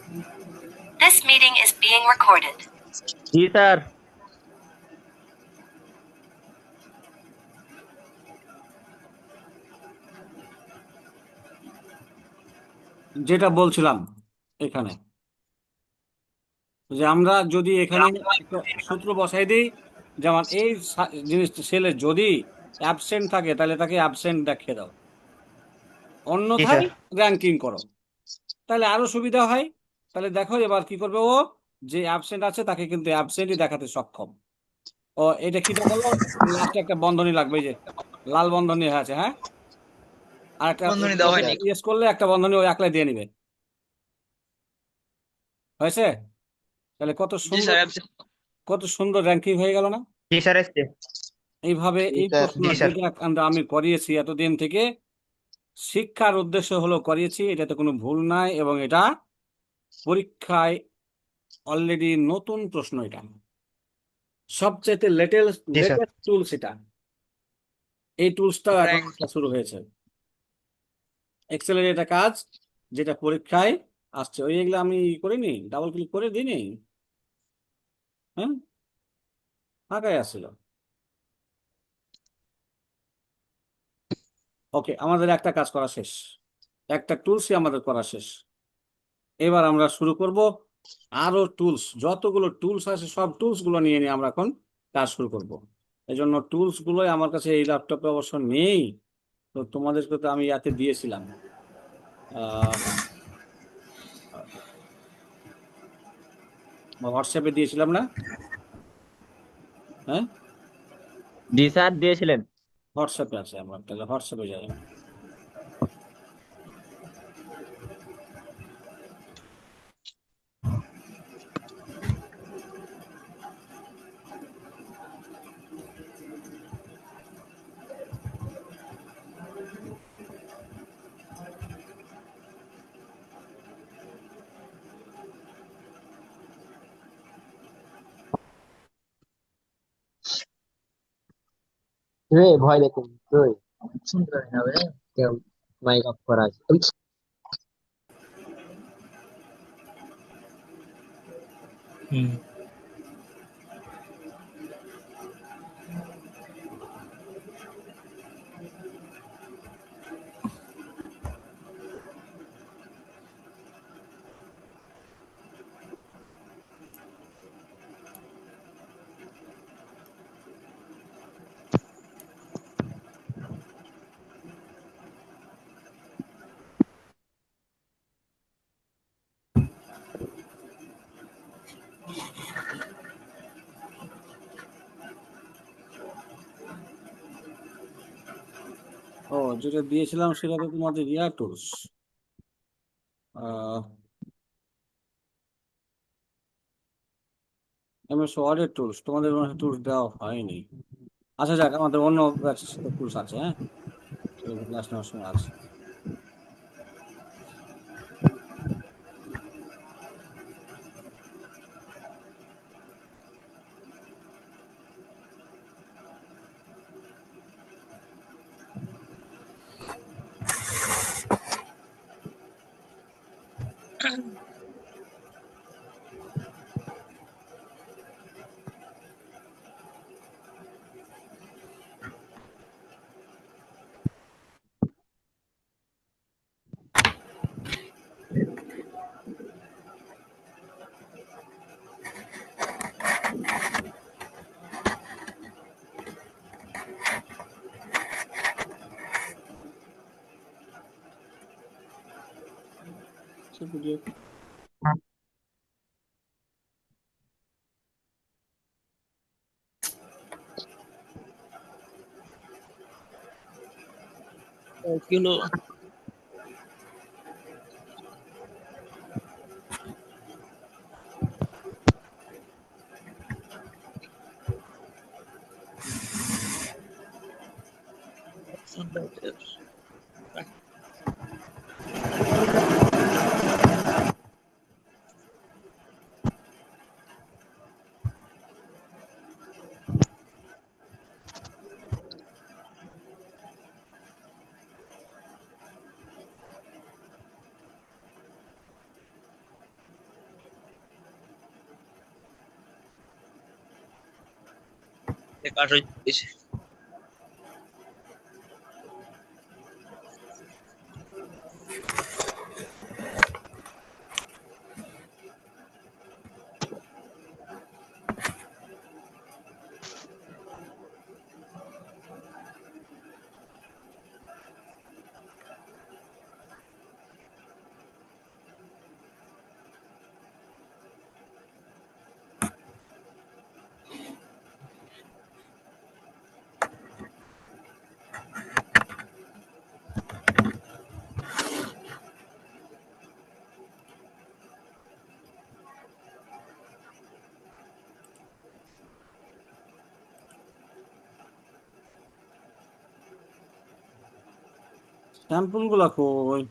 This meeting is being recorded. G sir. যেটা বলছিলাম এখানে যে আমরা যদি এখানে একটা সূত্র বসাই দিই, যেমন এই জিনিস ছেলে যদি অ্যাবসেন্ট থাকে তাহলে তাকে অ্যাবসেন্ট দেখিয়ে দাও, জি অন্যথায় স্যার। র্যাঙ্কিং করো, তাহলে আরো সুবিধা হয়। তাহলে দেখো এবার কি করবে ও, যে অ্যাবসেন্ট আছে তাকে কিন্তু অ্যাবসেন্টই দেখাতে সক্ষম। ও এটা কি দেখালো, লাস্টে একটা বন্ধনী লাগবে, এই যে লাল বন্ধনী আছে, হ্যাঁ, আর একটা বন্ধনী দেওয়া হয়নি। ইয়েস করলে একটা বন্ধনী ও একলাই দিয়ে নিবে। হয়েছে? তাহলে কত জি সুন্দর, স্যার, কত সুন্দর র্যাঙ্কিং হয়ে গেল না? জি স্যার এসছে। এইভাবে এই প্রশ্ন জি স্যার। যেটা আমি করিয়েছি এতদিন থেকে, শিক্ষার উদ্দেশ্য হলো করিয়েছি, এটাতে কোনো ভুল নাই, এবং এটা পরীক্ষায় অলরেডি নতুন প্রশ্ন, এটা সবচেয়ে লেটেস্ট জি স্যার। লেটেস্ট টুলস এটা। এই টুলসটা এখন র্যাঙ্ক শুরু হয়েছে, এক্সেলের এটা কাজ যেটা পরীক্ষায় আসছে। ওই এগুলো আমি করিনি, ডাবল ক্লিক করে দিইনি, হ্যাঁ, ফাঁকাই আসছিল। ওকে, আমাদের একটা কাজ করা শেষ, একটা টুলসই আমাদের করা শেষ। এবার আমরা শুরু করব আরো টুলস, যতগুলো টুলস আছে সব টুলস গুলো নিয়ে নিয়ে আমরা এখন কাজ শুরু করব। এই জন্য টুলস গুলোই আমার কাছে এই ল্যাপটপে অবশ্য নেই, তো তোমাদেরকে তো আমি ইয়াতে দিয়েছিলাম, হোয়াটসঅ্যাপে দিয়েছিলাম না? হ্যাঁ, জি স্যার দিয়েছিলেন। হোয়াটসঅ্যাপে আছে আমার, তাহলে হোয়াটসঅ্যাপে যাই। রে ভয় দেখুন তুই শুনতে পারি না রে, কেউ মাইক অফ করা আছে। ওই, হুম। ও, যেটা দিয়েছিলাম সেটা তো তোমাদের ইয়া টুলস, এমএস ওয়ার্ডের টুলস, তোমাদের টুলস দেওয়া হয়নি। আচ্ছা যাক, আমাদের অন্য টুলস আছে, হ্যাঁ, ক্লাস নেওয়ার সময় আছে। কি হলো? কাজ হচ্ছে। স্যাম্পল গুলা কই?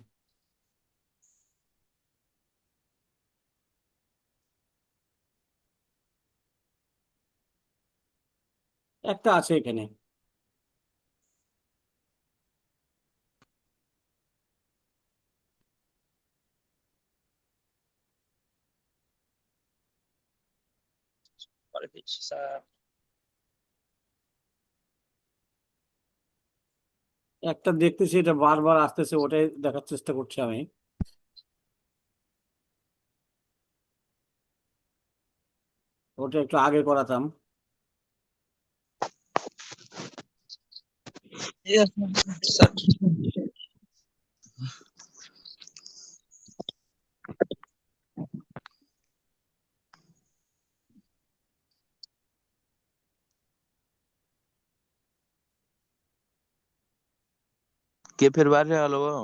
একটা আছে এখানে। করে দিচ্ছি স্যার। একটা দেখতেছি, এটা বারবার আসতেছে, ওটাই দেখার চেষ্টা করছি আমি। ওটা একটু আগে করাতাম। Yes, sir. কে ফের বাইরে গেল গো?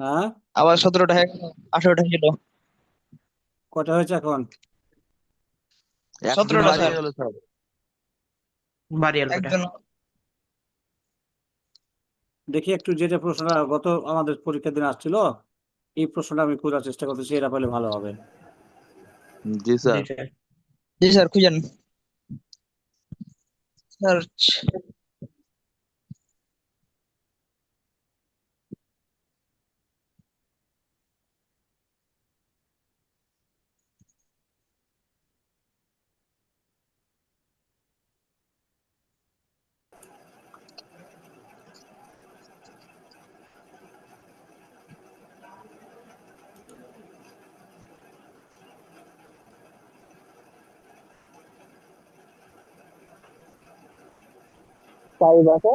হ্যাঁ, আবার 17টা হয়ে গেল, 18টা ছিল। কটা হয়েছে এখন? একজন 17টা বাড়িয়ে স্যার। গেল সব। একজন। দেখি একটু, যেটা প্রশ্নটা গত আমাদের পরীক্ষার দিন আসছিল, এই প্রশ্নটা আমি খোঁজার চেষ্টা করতেছি, এটা পেলে ভালো হবে। জি স্যার। জি স্যার, খুঁজেন। সার্চ। তাই বাসা।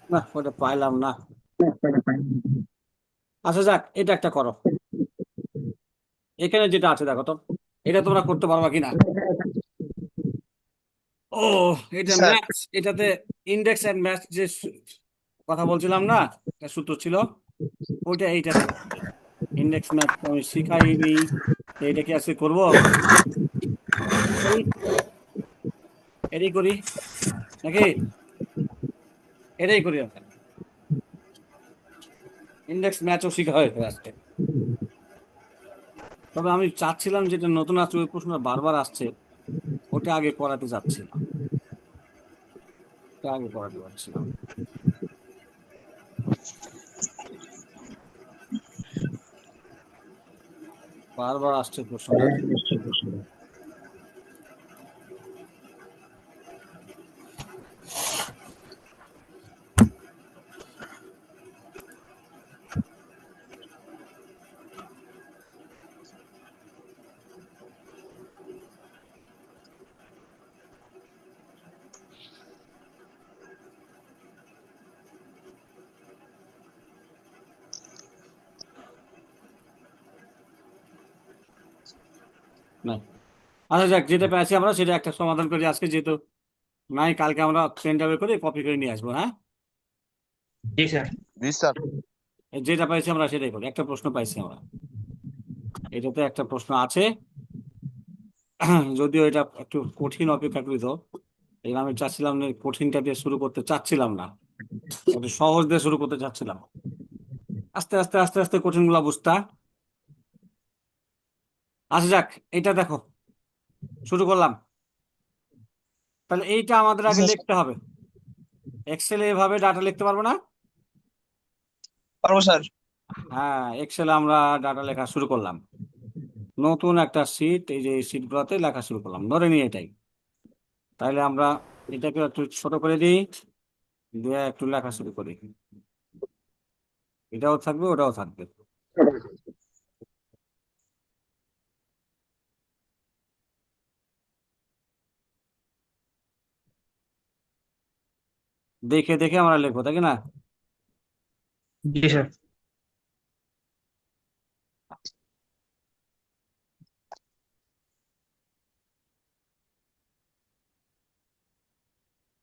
না, ওটা পাইলাম না। আচ্ছা যাক, এটা একটা করো। এখানে যেটা আছে দেখো তো, এটা তোমরা করতে পারবা কিনা। ও, এটা স্যার। ম্যাথ। এটাতে ইন্ডেক্স এন্ড ম্যাথ যে কথা বলছিলাম না, একটা সূত্র ছিল, ওইটা এইটাতে লাগবে। ইন্ডেক্স ম্যাথ আমি শিখাইনি, তো এটা কি আজকে করবো? করি, এটাই করি নাকি? এটাই করি আমরা। ইন্ডেক্স ম্যাথও শিখা হয়েছে আজকে। তবে আমি চাচ্ছিলাম, যেটা নতুন আছে ওই প্রশ্নটা বারবার আসছে, ওটা আগে করাতে যাচ্ছিলাম, ওটা আগে করাতে যাচ্ছিলাম। বারবার আসছে প্রশ্নটা। না। আচ্ছা যাক, যেটা পেয়েছি আমরা সেটা একটা সমাধান করি আজকে, যেহেতু নাই কালকে আমরা পেনটা বের করে কপি করে নিয়ে আসবো। হ্যাঁ, জি স্যার। जी सर যেটা পাইছি আমরা সেটাই করি। একটা প্রশ্ন পাইছি আমরা, এটাতে একটা প্রশ্ন আছে, যদিও এটা একটু কঠিন অপেক্ষাকৃত। এই আমি চাচ্ছিলাম না, কঠিনটা দিয়ে শুরু করতে চাচ্ছিলাম না, একটু সহজ দিয়ে শুরু করতে চাচ্ছিলাম। আস্তে আস্তে আস্তে আস্তে কঠিন গুলা বুঝতা। আচ্ছা যাক, এটা দেখো, শুরু করলাম। তাহলে এইটা আমাদের আগে লিখতে হবে। এক্সেলে এভাবে ডাটা লিখতে পারবো না? পারবো স্যার। হ্যাঁ, এক্সেলে আমরা ডাটা লেখা শুরু করলাম। নতুন একটা শীট, এই যে এই শীটগুলোতে লেখা শুরু করলাম, ধরে নিই এটাই। তাহলে আমরা এটাকে একটু ছোট করে দিই, দিয়ে একটু লেখা শুরু করি। এটাও থাকবে, ওটাও থাকবে। দেখে দেখে আমরা লিখবো, তাই কি না? জি sir.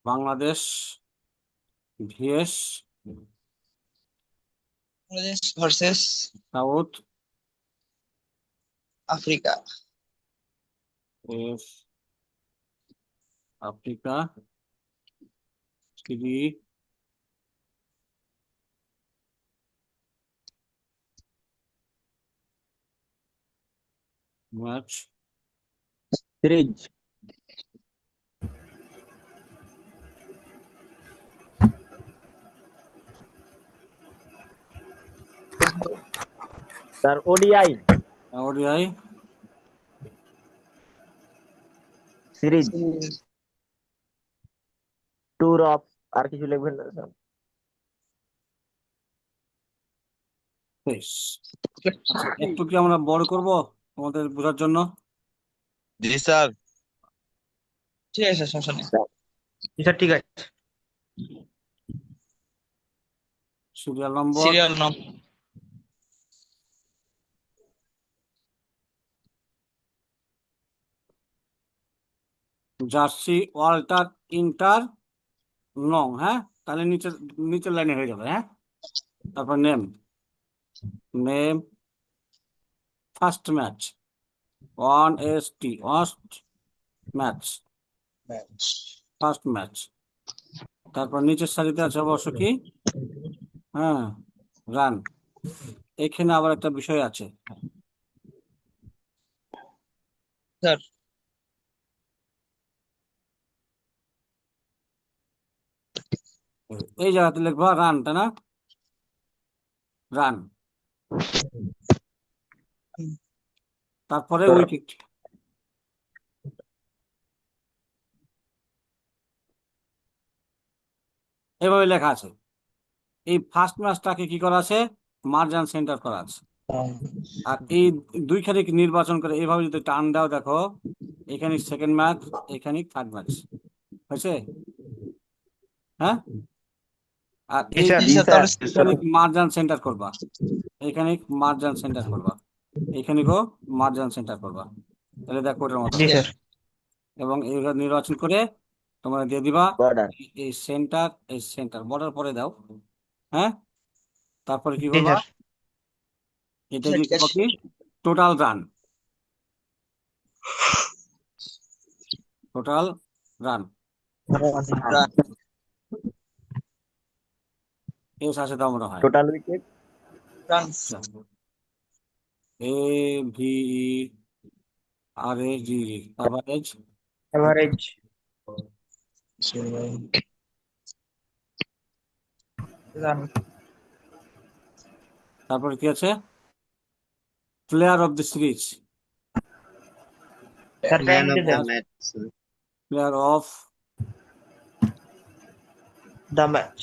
Bangladesh vs Bangladesh versus South Africa. এফ Africa series match. Series. Sir ODI ODI series tour of, আর কিছু লিখবেন না স্যার? বেশ, আচ্ছা একটু কি আমরা বড় করব আমাদের বোঝার জন্য? जी सर ঠিক আছে স্যার, সমস্যা নেই। স্যার, জি স্যার, ঠিক আছে। সিরিয়াল নম্বর, সিরিয়াল নাম জার্সি ওয়াল্টার ইন্টার নং। হ্যাঁ, তাহলে নিচের নিচের লাইনে হয়ে যাবে। হ্যাঁ, তারপর name, name first match 1ST first match, first match. তারপর নিচের সারিতে আছে অবশ্য কি, হ্যাঁ, রান। এখানে আবার একটা বিষয় আছে, স্যার। এই জায়গাতে লিখবা রানটা, না রান, তারপরে উইকেট। এভাবে লেখা আছে। এই ফার্স্ট ম্যাচটাকে কি করা আছে, মার্জান সেন্টার করা আছে। আর এই দুইখানে নির্বাচন করে এইভাবে যদি টান দাও, দেখো এখানে সেকেন্ড ম্যাচ, এখানে থার্ড ম্যাচ হয়েছে। হ্যাঁ, আর জি এই স্যার। জি স্যার। এখানে মার্জান সেন্টার করবা, এখানে মার্জান সেন্টার করবা, এখানে গো মার্জান সেন্টার করবা, তাহলে দেখো ওটার মতো। জি স্যার। এবং এইভাবে নির্বাচন করে তোমরা দিয়ে দিবা বর্ডার। এই সেন্টার, এই সেন্টার বর্ডার পরে দাও। হ্যাঁ, তারপরে কি জি করবা, স্যার। এটা স্যার, দিয়ে ঠিক করবা আছে। কি, টোটাল রান, টোটাল রান। এস আছে তো মনে হয়, total wicket. France. AVERAGE, average average run. তারপরে কি আছে, player of the series, sir, time দিয়ে দেন। Player of the match.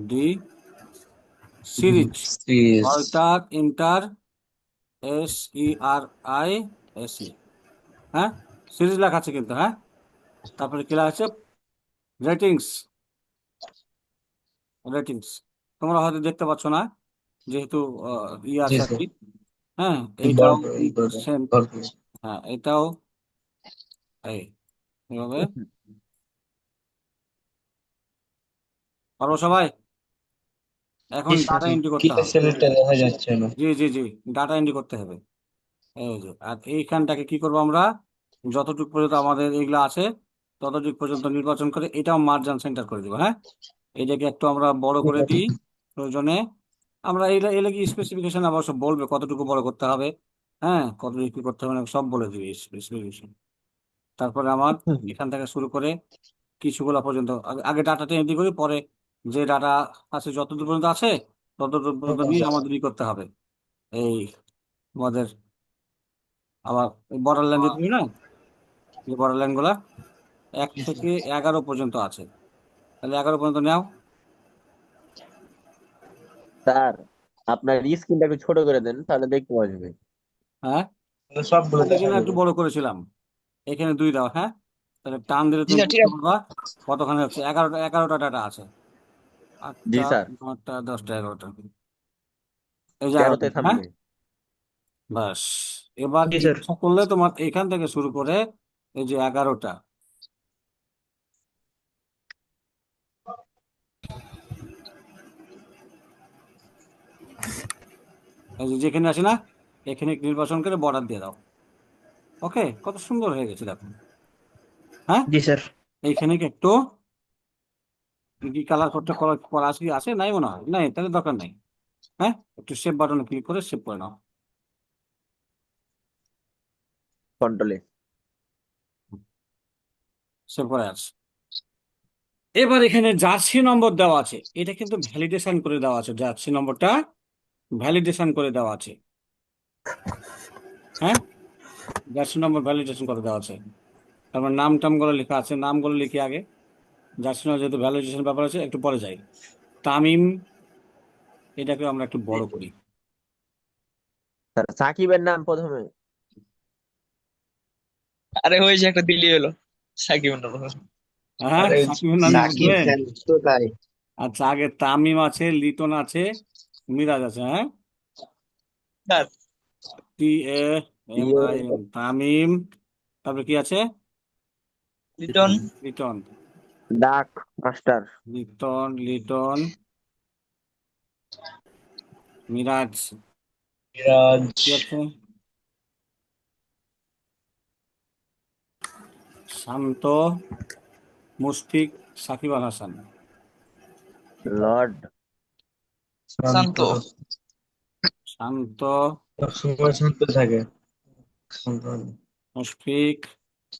The series, ওয়াল্টার ইন্টার SERISE। হ্যাঁ, সিরিজ লেখা আছে কিন্তু। হ্যাঁ, তারপরে কি লেখা আছে, রেটিংস, রেটিংস তোমরা হয়তো দেখতে পাচ্ছ না, যেহেতু ইয়ে আছে আর কি। হ্যাঁ, এইটাও সেম। হ্যাঁ, এটাও এই এভাবে পারবো সবাই? এখন ডাটা এন্ট্রি করতে হবে। সেলটা দেখা যাচ্ছে না। জি জি জি, ডাটা এন্ট্রি করতে হবে। এই যে, আর এইখানটাকে কি করবো আমরা, যতটুকু পর্যন্ত আমাদের এগুলো আছে ততটুকু পর্যন্ত নির্বাচন করে এটাও মার্জিন সেন্টার করে দিব। হ্যাঁ, এটাকে একটু আমরা বড় করে দিই প্রয়োজনে। আমরা এগুলো কি স্পেসিফিকেশন অবশ্য বলবে কতটুকু বড় করতে হবে, হ্যাঁ কতটুকু কি করতে হবে না সব বলে দিবে স্পেসিফিকেশন। তারপরে আমার এখান থেকে শুরু করে কিছুগুলা পর্যন্ত আগে ডাটাটা এন্ট্রি করি, পরে যে ডাটা আছে যতদূর পর্যন্ত আছে ততদূর পর্যন্ত নিয়ে আমাদের ই করতে হবে। এই আমাদের আবার বর্ডার লাইন দিতে হবে না, যে বর্ডার লাইন গুলা 1 থেকে 11 পর্যন্ত আছে, তাহলে 11 পর্যন্ত নাও। স্যার আপনার স্ক্রিনটা একটু ছোট করে দেন তাহলে দেখতে পাওয়া যাবে। হ্যাঁ, সবগুলো দেখা এখানে একটু যাবে। বড় করেছিলাম, এখানে 2 দাও। হ্যাঁ, তাহলে টান দিলে জি তুমি স্যার, ঠিক বুঝতে আছে। পারবা কতখানি হচ্ছে। 11টা ডাটা আছে, জি 8টা স্যার, 9টা 10টা 11টা, এই যে 13তে 11টা। হ্যাঁ, থামবে। বাস। এবার জি স্যার। ইচ্ছা করলে তোমার এখান থেকে শুরু করে এই যে 11টা, এই যে যেখানে আছে না, এখানে নির্বাচন করে বর্ডার দিয়ে দাও। ওকে, কত সুন্দর হয়ে গেছে দেখো। হ্যাঁ, জি স্যার। এইখানে কি একটু কি কালার করতে করা করা আছে কি আছে, নাই মনে হয়, নাই, তাহলে দরকার নাই। হ্যাঁ, একটু সেভ বাটনে ক্লিক করে সেভ করে নাও। কন্ট্রোলে। সেভ করে আছে। এবার এখানে জার্সি নম্বর দেওয়া আছে, এটা কিন্তু ভ্যালিডেশন করে দেওয়া আছে, জার্সি নম্বরটা ভ্যালিডেশন করে দেওয়া আছে। হ্যাঁ, জার্সি নম্বর ভ্যালিডেশন করে দেওয়া আছে। তারপর নাম টাম গুলো লেখা আছে, নামগুলো লিখি আগে। জার্সি নম্বর যেহেতু ভ্যালিডেশন ব্যাপার আছে, একটু পরে যাই। তামিম, এটাকে আমরা একটু বড় করি। স্যার সাকিবের নাম প্রথমে। আরে হয়েছে একটা দিল্লি হলো সাকিব হ্যাঁ, আরে সাকিবের নাম সাকিব প্রথমে। স্যার তো তাই। আচ্ছা, আগে তামিম আছে, লিটন আছে, মিরাজ আছে। হ্যাঁ, স্যার TAMIM, তামিম। তারপরে কি আছে? লিটন লিটন, ডাক মাস্টার। লিটন, মিরাজ, মিরাজ কি আছে? শান্ত, মুশফিক, সাকিব আল হাসান। লর্ড। শান্ত শান্ত, সবসময় শান্ত থাকে। শান্ত মুশফিক,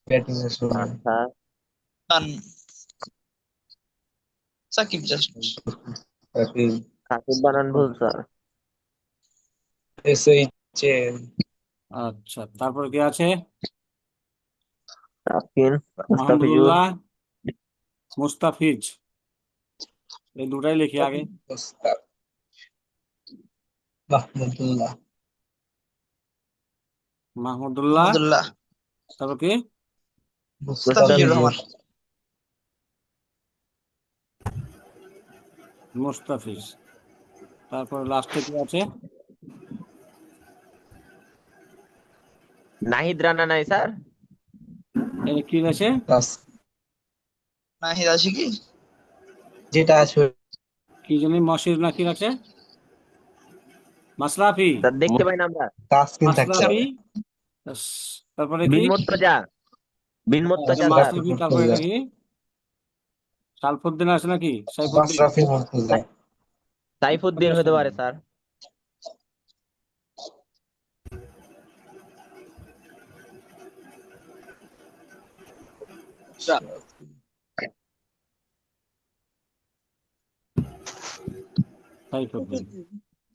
ব্যাটিং এর সময়। বাদশা। খান সাকিব জাস্ট সাকিব সাকিব বানান ভুল স্যার। SHN আচ্ছা, তারপরে কি আছে? তাফকিন, আস্তাফিজুর। মাহমুদুল্লাহ, মুস্তাফিজ, এই দুটাই লিখি আগে। মাহমুদুল্লাহ মাহমুদুল্লাহ, আহমদুল্লাহ তারপর কি? মুস্তাফিজুর রহমান মুস্তাফিজ। তারপর লাস্টে কি আছে? নাহিদ রানা নাই স্যার। এটা কি আছে? নাহিদ আছে কি যেটা আছে কি জানি, মশির না কি আছে? মাশরাফি, স্যার দেখতে পাই না আমরা। তাসকিন থাকতে মাশরাফি। হবে। ব্যাস, তারপরে কি? বিন মুর্তজা। বিন আচ্ছা, মুর্তজা স্যার। মাশরাফি, তারপরে এটা কি? সালফুদ্দিন আছে নাকি? সাইফুদ্দিন? মাশরাফি মুর্তজা। সাইফুদ্দিন হতে পারে স্যার। সাইফুদ্দিন।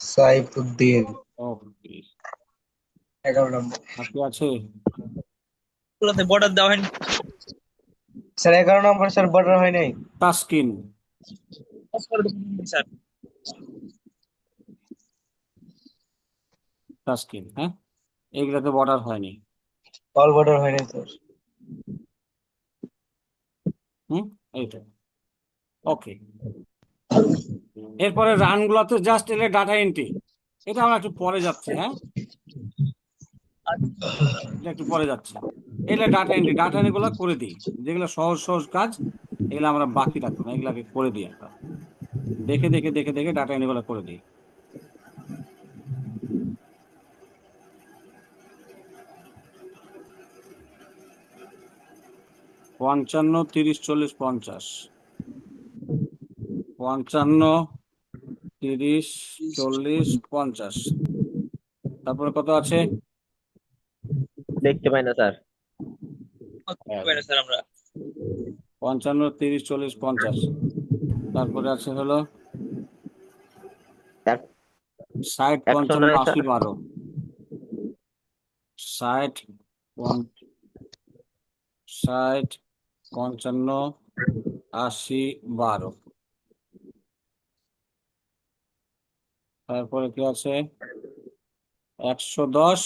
সাইফুদ্দিন ওকে, 11 নম্বর। আর কি আছে? ওগুলোতে বর্ডার দেওয়া হয়নি স্যার 11 নম্বর স্যার বর্ডার হয় নাই। তাসকিন, স্যার তাসকিন। হ্যাঁ, এইগুলাতে বর্ডার হয়নি। অল বর্ডার হয় নাই স্যার। হুম, এইটা ওকে। এরপরে রান গুলাতে জাস্ট এলে ডাটা এন্ট্রি, এটা আমরা একটু পরে যাচ্ছি। হ্যাঁ, এটা একটু পরে যাচ্ছি। এগুলা ডাটা এন্ট্রি গুলো করে দিই, যেগুলো সহজ সহজ কাজ এগুলো আমরা বাকি রাখবো না, এগুলাকে করে দিই আমরা দেখে ডাটা এন্ট্রি গুলো করে দিই। পঞ্চান্ন, 30, 40, 50, 55, 30, 40, 50, তারপরে কত আছে? দেখতে পাই না স্যার। স্যার আমরা 55, 30, 40, 50, তারপরে আছে হলো এক- 60, 100 55, নয় 80, স্যার। 12, 60, 60, 55, 80, 12, তারপরে কি আছে? 110,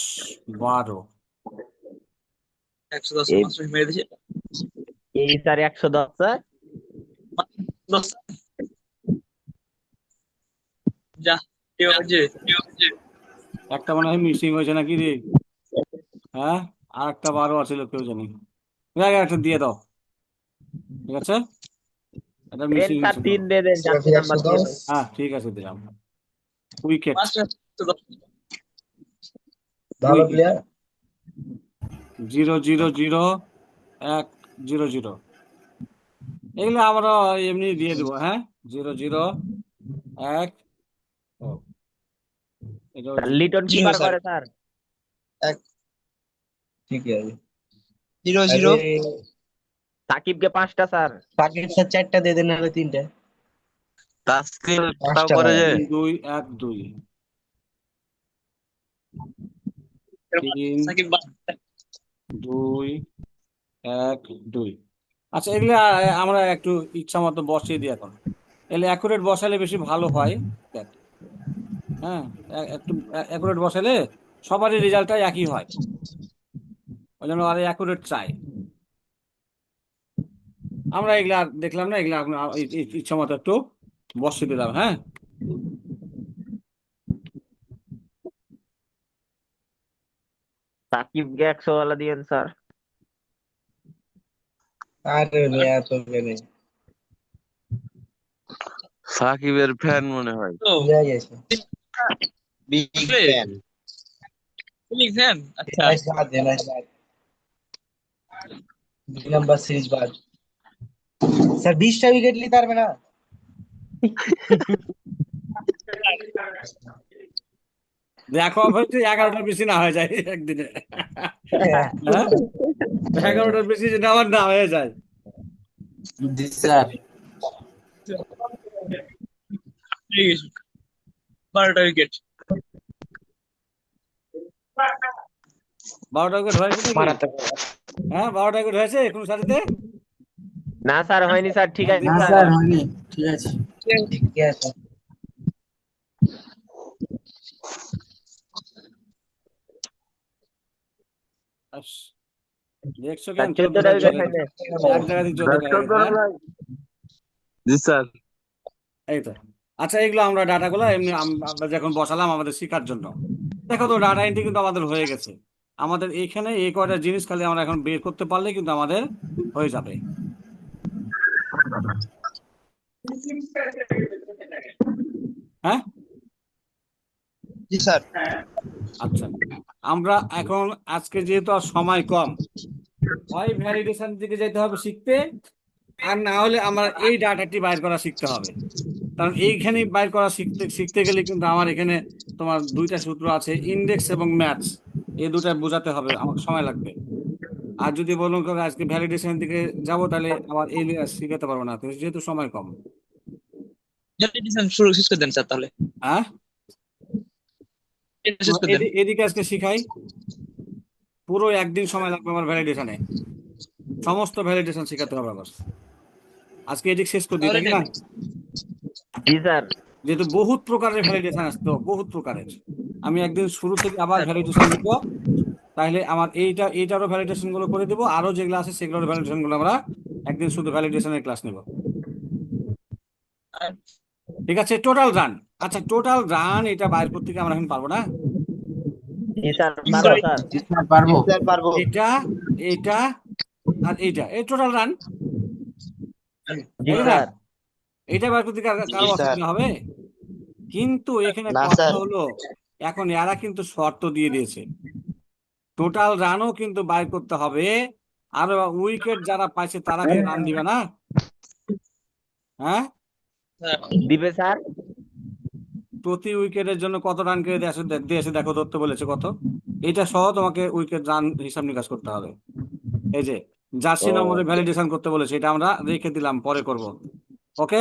12, 110 এই মাস্টার মেরে দিয়েছে। এই স্যার 110 স্যার। 10 যা ঠিক আছে। একটা মনে হয় মিসিং হয়েছে নাকি রে? হ্যাঁ, আর একটা 12 আছে, কেউ জানি, একটা দিয়ে দাও, ঠিক আছে, এটা দেন মিসিং স্যার, ছিল। 3 দিয়ে দেন, 4 নাম্বার দিয়ে দেন। হ্যাঁ ঠিক আছে, দিলাম। উইকেট, মাস্টার 110 ভালো উইকেট, প্লেয়ার। 0, 0, 0, 1, 0, 0, এগুলো আমরা এমনি দিয়ে দেবো। হ্যাঁ, 0, 0, 1, ও এটা স্যার, লিটন কি 0 বার স্যার করে স্যার? ঠিক আছে। 0 আরে 0 সাকিবকে 5টা স্যার। সাকিব স্যার 4টা দিয়ে দেন, নাহলে 3টা। তাস্কিল তাও 5টা করে যে 3, 2, 1, 2, 3, সাকিব বাদ। 2, 1, 2। আচ্ছা, এগুলো আমরা একটু ইচ্ছা মতো বসিয়ে দিই এখন। এগুলো অ্যাকুরেট বসালে বেশি ভালো হয়। দেখ, হ্যাঁ, একটু অ্যাকুরেট বসালে সবারই রেজাল্টটা একই হয়, ওই জন্য আর অ্যাকুরেট চাই। আমরা এগুলা আর দেখলাম না, এগুলা এখন ইচ্ছা মতো একটু বসিয়ে দিলাম। হ্যাঁ, সাকিবকে 100 ওয়ালা দিয়েন স্যার। আরে মিয়া চলবে না। সাকিবের ফ্যান মনে হয়। তো বুঝা গেছে। বিগ বুঝলে? ফ্যান। ফিলিং ফ্যান আচ্ছা। নাইস বাদ দে, নাইস বাদ। 2 নাম্বার সিরিজ বাদ। স্যার 20টা উইকেট নিতে পারবে না? দেখো হচ্ছে 11টার বেশি না হয়ে যায় একদিনে। হ্যাঁ, 11টার বেশি যেটা আমার না হয়ে যায়। জি স্যার। ঠিক আছে 12টা উইকেট 12টা উইকেট হয়েছে নাকি? মারাত্মক। হ্যাঁ, 12টা উইকেট হয়েছে কোন সারিতে? না স্যার, হয়নি স্যার, ঠিক আছে না স্যার। স্যার, হয়নি। ঠিক আছে। ঠিক আছে। আস, দেখছো স্যার, কেন 14টা উইকেট এক হয়নি। জায়গা থেকে 14 হয়ে গেছে। হ্যাঁ, জি স্যার। এই তো। আচ্ছা, এগুলো আমরা ডাটাগুলো এমনি আমরা যখন বসালাম আমাদের শেখার জন্য, দেখো তো ডাটা এন্ট্রি কিন্তু আমাদের হয়ে গেছে। আমাদের এইখানে এই কয়টা জিনিস খালি আমরা এখন বের করতে পারলে কিন্তু আমাদের হয়ে যাবে। হ্যাঁ, জি স্যার। আচ্ছা, আমরা এখন আজকে যেহেতু আর সময় কম, হয় ভ্যালিডেশন দিকে যেতে হবে শিখতে, আর না হলে আমার এই ডাটাটি বাইর করা শিখতে হবে। কারণ এইখানে বাইর করা শিখতে শিখতে গেলে কিন্তু আমার এখানে তোমার দুইটা সূত্র আছে, ইন্ডেক্স এবং ম্যাথস, এই দুটা বোঝাতে হবে, আমাকে সময় লাগবে। আর যদি বলুন যে আজকে ভ্যালিডেশন দিকে যাব, তাহলে আমার এই শিখাতে পারবো না, তো যেহেতু সময় কম। ভ্যালিডেশন শুরু শেষ করে দেন স্যার তাহলে। হ্যাঁ, এটা শেষ করে দেন। এদিকে আজকে শিখাই, পুরো একদিন সময় লাগবে আমার ভ্যালিডেশনে, সমস্ত ভ্যালিডেশন শেখাতে হবে আমার। আজকে এদিক শেষ করে দিই, তাহলে তাই না? জি স্যার। যেহেতু বহুত প্রকারের ভ্যালিডেশন আসতো, বহুত প্রকারের, আমি একদিন শুরু থেকে আবার ভ্যালিডেশন দিব, তাহলে আমার এইটারও ভ্যালিডেশন গুলো করে দেবো, আরো যেগুলো আছে সেগুলোর ভ্যালিডেশন গুলো আমরা একদিন শুধু ভ্যালিডেশনের ক্লাস নেব। ঠিক আছে, টোটাল রান। আচ্ছা, টোটাল রান এটা বাইর করতে কি আমরা এখন পারবো না? জি স্যার, মিস পারবো করে স্যার। পারবো স্যার, পারবো। এটা এটা আর এইটা, এই টোটাল রান, জি তাই না? স্যার। এটা বার করতে কারো অসুবিধা হবে? কিন্তু এখানে না কথা স্যার। হলো, এখন এরা কিন্তু শর্ত দিয়ে দিয়েছে, টোটাল রানও কিন্তু বাইর করতে হবে, আর উইকেট যারা পাইছে তারা কি রান দিবে না? হ্যাঁ, দিবে স্যার। প্রতি উইকেটের জন্য কত রান করে দিয়েছে দেখো, ধরতে বলেছে কত, এটা সহ তোমাকে উইকেট রান হিসাব নিকাশ করতে হবে। এই যে জার্সি ও নম্বরে ভ্যালিডেশন করতে বলেছে, এটা আমরা রেখে দিলাম, পরে করব। ওকে,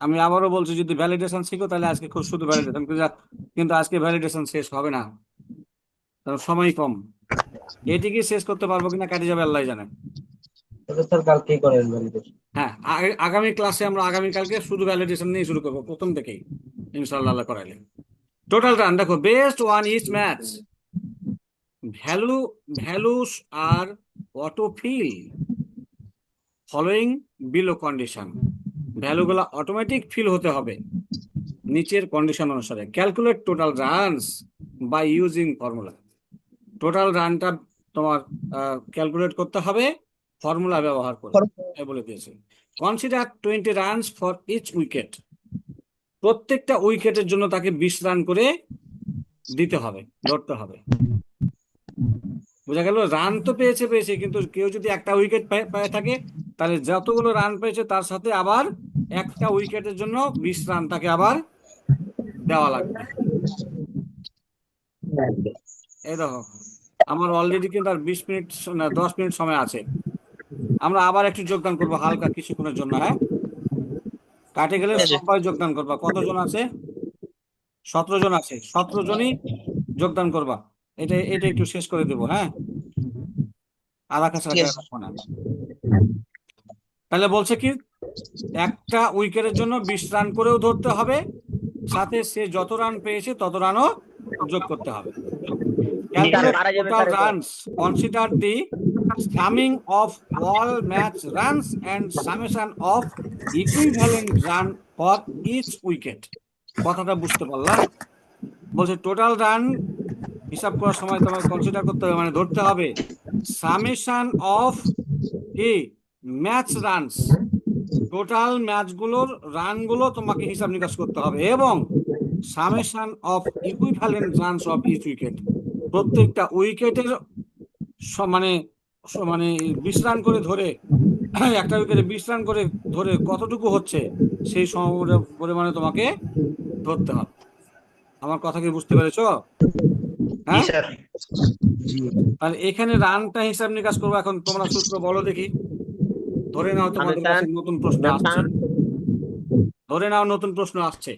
আমি আবারও বলছি, যদি ভ্যালিডেশন শিখো তাহলে আজকে খুব শুধু ভ্যালিডেশন, কিন্তু আজকে ভ্যালিডেশন শেষ হবে না, কারণ সময় কম। এটিকে শেষ করতে পারবো কিনা কাটে যাবে আল্লাহ জানে। তবে স্যার কালকেই করেন validation। হ্যাঁ, আগামী ক্লাসে আমরা আগামীকালকে শুধু ভ্যালিডেশন নিয়ে শুরু করবো, প্রথম থেকেই ইনশাআল্লাহ, আল্লাহ করাইলে। টোটাল রান দেখো, best one each match, values আর অটোফিল ফলোয়িং বিলো কন্ডিশন, ভ্যালুগুলো অটোমেটিক ফিল হতে হবে নিচের কন্ডিশন অনুসারে। Calculate total runs by using formula, total রানটা তোমার ক্যালকুলেট করতে হবে ফর্মুলা ব্যবহার করে, এই বলে দিয়েছে। Consider 20 runs for each wicket, প্রত্যেকটা উইকেটের জন্য তাকে 20 রান করে দিতে হবে, ধরতে হবে। বোঝা গেল? রান তো পেয়েছে, কিন্তু কেউ যদি একটা উইকেট পেয়ে থাকে, তাহলে যতগুলো রান পেয়েছে তার সাথে আবার একটা উইকেটের জন্য 20 রান তাকে আবার দেওয়া লাগবে। এই দেখো, আমার অলরেডি কিন্তু আর 20 মিনিট না 10 মিনিট সময় আছে, আমরা আবার একটু যোগদান করবো হালকা কিছুক্ষণের জন্য। হ্যাঁ, কাটে গেলে সবাই যোগদান করবা। কতজন আছে? 17 জন আছে, 17 জনই যোগদান করবা। এটা একটু শেষ করে দেবো। হ্যাঁ, আধা কাছে ঠিক আছে। রাখবো না। তাহলে বলছে কি, একটা উইকেটের জন্য 20 রান করেও ধরতে হবে, সাথে সে যত রান পেয়েছে তত রানও যোগ করতে হবে। Calculate পারা যাবে total স্যার এটা। runs. Consider the summing of all match runs and summation of equivalent run for each wicket. কথাটা বুঝতে পারলাম? বলছে টোটাল রান হিসাব করার সময় তোমাকে কনসিডার করতে হবে, মানে ধরতে হবে সামেশন অফ কি ম্যাচ রানস, টোটাল ম্যাচগুলোর রানগুলো তোমাকে হিসাব নিকাশ করতে হবে, এবং summation of equivalent runs of each wicket, প্রত্যেকটা উইকেটের মানে মানে 20 রান করে ধরে, একটা উইকেটে 20 রান করে ধরে কতটুকু হচ্ছে সেই পরিমাণে তোমাকে ধরতে হবে। আমার কথা কি বুঝতে পেরেছো? হ্যাঁ, তাহলে এখানে রানটা হিসাব নিকাশ করবো। এখন তোমরা সূত্র বলো দেখি। ধরে নাও তোমাদের কাছে নতুন প্রশ্ন আসছে, ধরে নাও নতুন প্রশ্ন আসছে,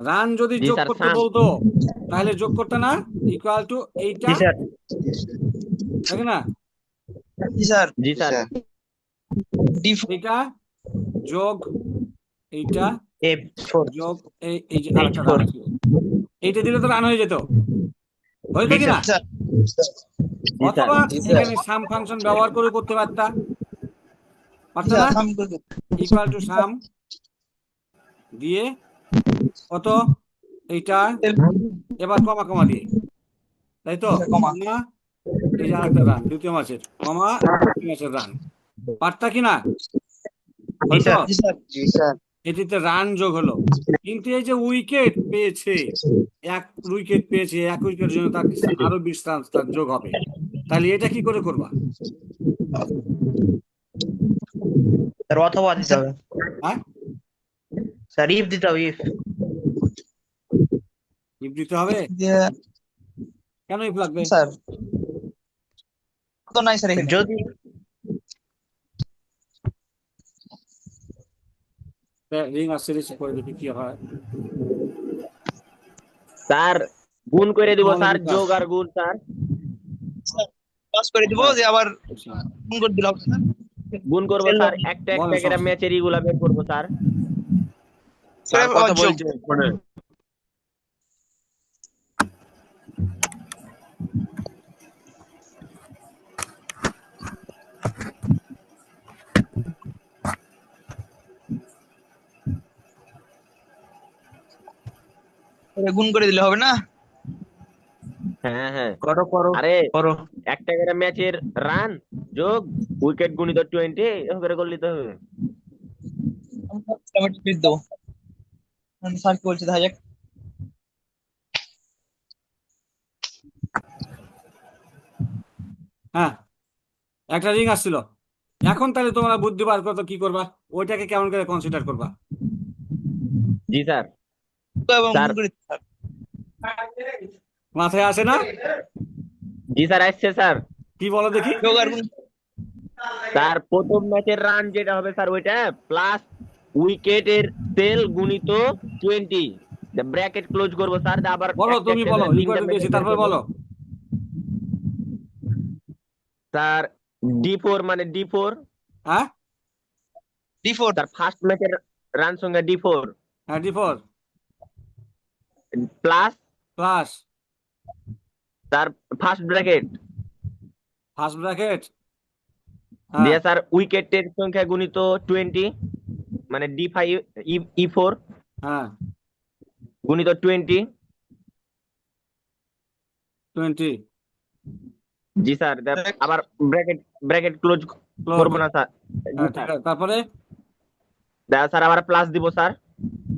রান যদি জি যোগ স্যার, করতে বলতো তাহলে যোগ করতে না, ইকুয়াল টু এইটা, তাই না? জি স্যার। জি স্যার। এইটা যোগ এইটা যোগ এই যে আরেকটা রান ছিল, এইটা দিলে তো রান হয়ে যেত, হয়তো কিনা? অথবা এখানে সাম ফাংশন ব্যবহার করে করতে পারতা না? ইকুয়াল টু সাম দিয়ে কত এইটা, এবার কমা কমা দিয়ে, তাই তো? কমা, এই যে আরেকটা রান, দ্বিতীয় ম্যাচের কমা, তৃতীয় ম্যাচের রান, পারতা কিনা? হয়তো এটিতে রান যোগ হলো। কিন্তু এই যে উইকেট পেয়েছে, এক উইকেট পেয়েছে, এক উইকেটের জন্য তার আরো 20 রান তার যোগ হবে, তাহলে এটা কি করে করবা? স্যার অথবা দিতে হবে। হ্যাঁ, স্যার ইফ দিতে হবে, ইফ। ইফ দিতে হবে? কেন ইফ লাগবে? স্যার তো নাই স্যার, যদি রিং আর সিরিজ করে দেখি কি হয়। স্যার গুণ করে দিব স্যার, যোগ আর গুণ স্যার। পাস করে দিব, যে আবার ফোন করে দিলাম স্যার। গুণ করবো স্যার, একটা একটা করে ম্যাচের ইগুলা বের করবো স্যার। স্যার কথা বলছে ফোনে। গুণ করে দিলে হবে না? হ্যাঁ হ্যাঁ করো করো আরে করো। একটা করে ম্যাচের রান যোগ উইকেট গুণিত 20 এভাবে করে করলে তো হবে। আমি লিখে দেবো। স্যার কি বলছে দেখা যাক। হ্যাঁ, একটা রিং আসছিল। এখন তাহলে তোমরা বুদ্ধি বার করতো কি করবা, ওইটাকে কেমন করে কনসিডার করবা? জি স্যার। এবং স্যার গুণ করে দিতে স্যার। মাথায় আসে না? জি স্যার আসছে স্যার। কি বলো দেখি। যোগ আর গুণ। স্যার প্রথম ম্যাচের রান যেটা হবে স্যার ওইটা প্লাস উইকেটের সেল গুণিত 20 ব্র্যাকেট ক্লোজ করবো স্যার। আবার বলো, একটা তুমি একটা বলো, করে তিনটা ইকুয়েশন দিয়েছি, ম্যাচের বের তারপর করবো বলো। স্যার। D4 মানে D4 হ্যাঁ D4 স্যার। ফার্স্ট ম্যাচের রান সংখ্যা D4 হ্যাঁ, D4 plus plus sir first bracket first bracket. হ্যাঁ দিয়ে স্যার উইকেটের সংখ্যা গুণিত 20 মানে D5 E4 হ্যাঁ, গুণিত 20। 20 জি স্যার। আবার ব্র্যাকেট ব্র্যাকেট ক্লোজ করবো না স্যার। জি হ্যাঁ, ঠিক স্যার। আছে, তারপরে? স্যার আবার প্লাস দিব স্যার।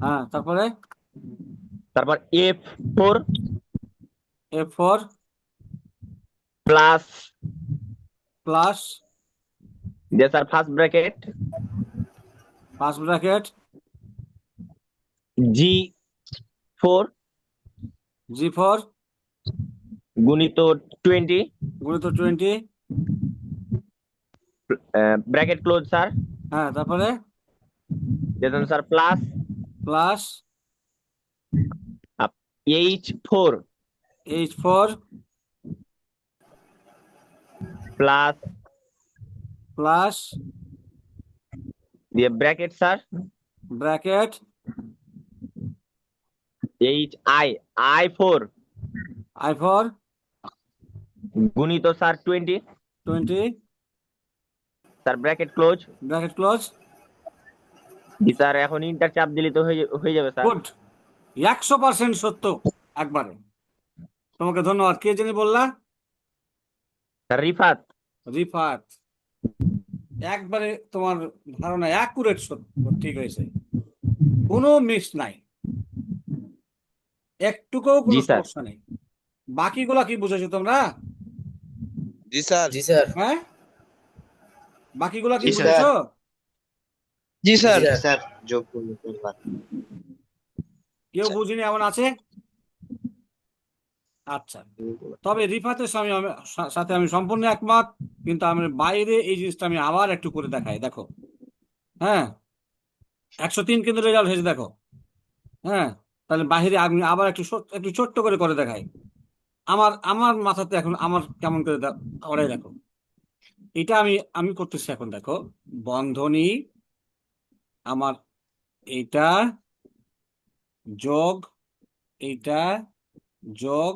হ্যাঁ, তারপরে তারপর F4 F4 প্লাস প্লাস দিয়ে sir first bracket first bracket G4 G4 গুণিত 20 গুণিত 20। Bracket close sir. হ্যাঁ, তারপরে দেখুন sir plus plus H4 H4 plus plus দিয়ে bracket sir bracket I4 I4 গুণিত sir 20 sir bracket close. Bracket close. জি sir. এখন ইন্টার চাপ দিলে তো হয়ে যাবে স্যার। গুড, 100% সত্য একবারে। তোমাকে ধন্যবাদ। কে জানি বললা? স্যার রিফাত। রিফাত। একবারে তোমার ধারণা অ্যাকুরেট সত্য, ঠিক হয়েছে, কোনো মিস নাই, একটুকুও কোনো জি স্যার। সমস্যা নেই। বাকিগুলা কি বুঝেছো তোমরা? জি স্যার। জি স্যার। হ্যাঁ, বাকিগুলা কি জি স্যার। বুঝেছো? জি স্যার। স্যার যোগ করুন একবার। কেউ বুঝিনি এমন আছে? আচ্ছা, তবে রিফাতের সাথে আমি সম্পূর্ণ একমত, কিন্তু আমি বাইরে এই জিনিসটা আমি আবার একটু করে দেখাই। দেখো, হ্যাঁ, 103 কিন্তু রেজাল্ট হয়েছে, দেখো। হ্যাঁ, তাহলে বাইরে আমি আবার একটু ছোট্ট করে দেখাই। আমার আমার মাথাতে এখন আমার কেমন করে ওরাই দেখো। এটা আমি করতেছি এখন। দেখো, বন্ধনী আমার এইটা যোগ এইটা যোগ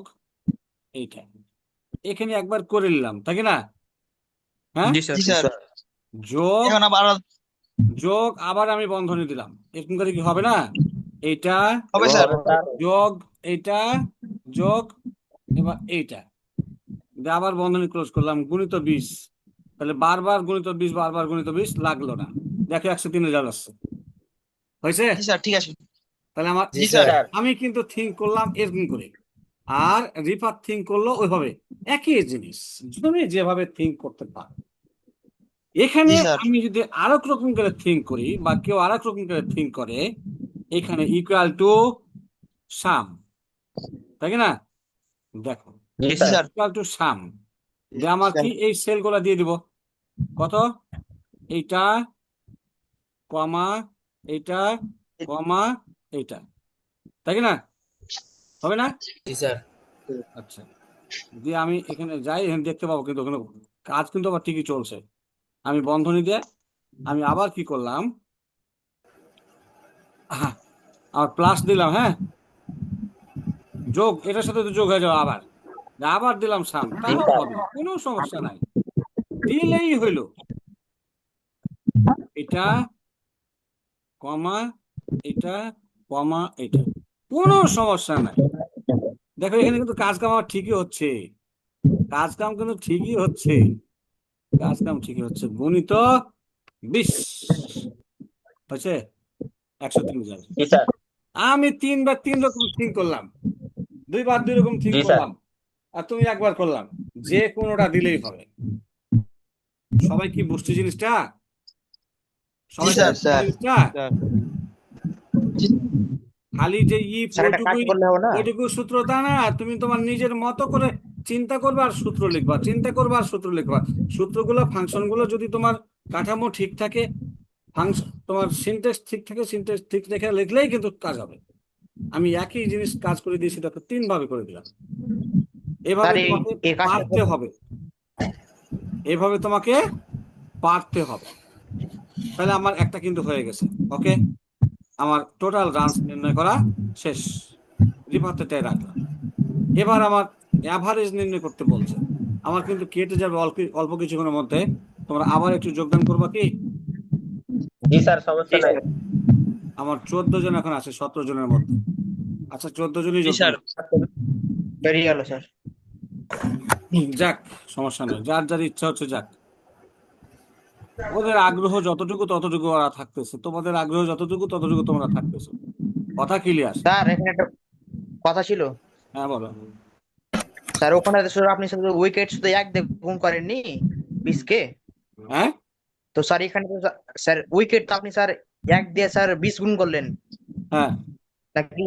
এইটা, এখানে একবার করে নিলাম, তাই কি না? হ্যাঁ, জি স্যার। জি স্যার। যোগ এখন আবার যোগ আবার আমি বন্ধনী দিলাম, এরকম করে কি হবে না? এইটা হবে স্যার। যোগ এইটা যোগ এবার এইটা দিয়ে আবার বন্ধনী ক্লোজ করলাম, গুণিত 20। তাহলে বারবার গুণিত 20 বারবার গুণিত 20 লাগলো না। দেখো 103 রেজাল্ট আসছে, হয়েছে? জি স্যার ঠিক আছে। তাহলে আমার জি স্যার। আমি কিন্তু থিঙ্ক করলাম এরকম করে, আর রিফাত থিঙ্ক করলো ওইভাবে। একই জিনিস তুমি যেভাবে থিঙ্ক করতে পারো। এখানে জি স্যার। আমি যদি আরেক রকম করে থিঙ্ক করি বা কেউ আরেক রকম করে থিঙ্ক করে, এখানে ইকুয়াল টু সাম, তাই না? দেখো, জি জি sir. Sir. Equal to some দিয়ে আমার কি এই সেল গুলা দিয়ে দিব, কত? এইটা কমা এইটা কমা এইটা, তাই না? হবে না? জি স্যার। আচ্ছা, দিয়ে আমি এখানে যাই, এখানে দেখতে পাবো কিন্তু ওখানে কাজ কিন্তু আবার ঠিকই চলছে। আমি বন্ধনী দিয়ে আমি আবার কি করলাম, আর প্লাস দিলাম। হ্যাঁ, যোগ এটার সাথে তো যোগ হয়ে যাবে, আবার আবার দিলাম সাম, তাও হবে, কোনো সমস্যা নাই, দিলেই হইল। এটা কমা এটা কমা এটা, কোনো সমস্যা নাই। দেখো এখানে কিন্তু কাজ কাম আমার ঠিকই হচ্ছে, কাজ কাম কিন্তু ঠিকই হচ্ছে, কাজ কাম ঠিকই হচ্ছে। গণিত 20 হচ্ছে 103 জন। জি স্যার। আমি 3 বার 3 রকম থিঙ্ক করলাম, 2 বার 2 রকম থিঙ্ক জি স্যার। করলাম, আর তুমি একবার করলাম, যে কোনোটা দিলেই হবে। সবাই কি বুঝছে জিনিসটা? সবাই কি স্যার, বুঝছে স্যার। জিনিসটা? খালি যে ইফ স্যার একটা কাজ করলে হবে না? ওইটুকু সূত্র তা না, তুমি তোমার নিজের মতো করে চিন্তা করবা আর সূত্র লিখবা, চিন্তা করবা আর সূত্র লিখবা। সূত্রগুলো ফাংশনগুলো যদি তোমার কাঠামো ঠিক থাকে, ফাংশন তোমার সিনট্যাক্স ঠিক থাকে, সিনট্যাক্স ঠিক রেখে লিখলেই কিন্তু কাজ হবে। আমি একই জিনিস কাজ করে দিয়েছি, দেখো 3 ভাবে করে দিলাম। এভাবে স্যার তোমাকে এই কাজটা পারতে হবে, এভাবে তোমাকে পারতে হবে। তাহলে আমার একটা কিন্তু হয়ে গেছে। ওকে, আমার টোটাল রানস নির্ণয় করা শেষ, রিপার্টটাই রাখলাম। এবার আমার অ্যাভারেজ নির্ণয় করতে বলছে, আমার কিন্তু কেটে যাবে অল্প অল্প কিছুক্ষণের মধ্যে। তোমরা আবার একটু যোগদান করবা কি? জি স্যার, সমস্যা নাই। আমার 14 জন এখন আছে 17 জনের মধ্যে। আচ্ছা 14 জনই জি যোগদান স্যার। করো। বেরিয়ে গেল স্যার। যাক, সমস্যা নয়, যার যার ইচ্ছা হচ্ছে যাক। ওদের আগ্রহ যতটুকু ততটুকু ওরা থাকতেছে, তোমাদের আগ্রহ যতটুকু ততটুকু তোমরা থাকতেছো। কথা ক্লিয়ার? স্যার এখানে একটা কথা ছিল। হ্যাঁ বলো। স্যার ওখানে তো শুধু আপনি শুধু উইকেট শুধু এক দিয়ে গুণ করেননি 20 কে। হ্যাঁ তো স্যার এখানে তো স্যার উইকেট তো আপনি স্যার 1 দিয়ে স্যার 20 গুণ করলেন হ্যাঁ, নাকি?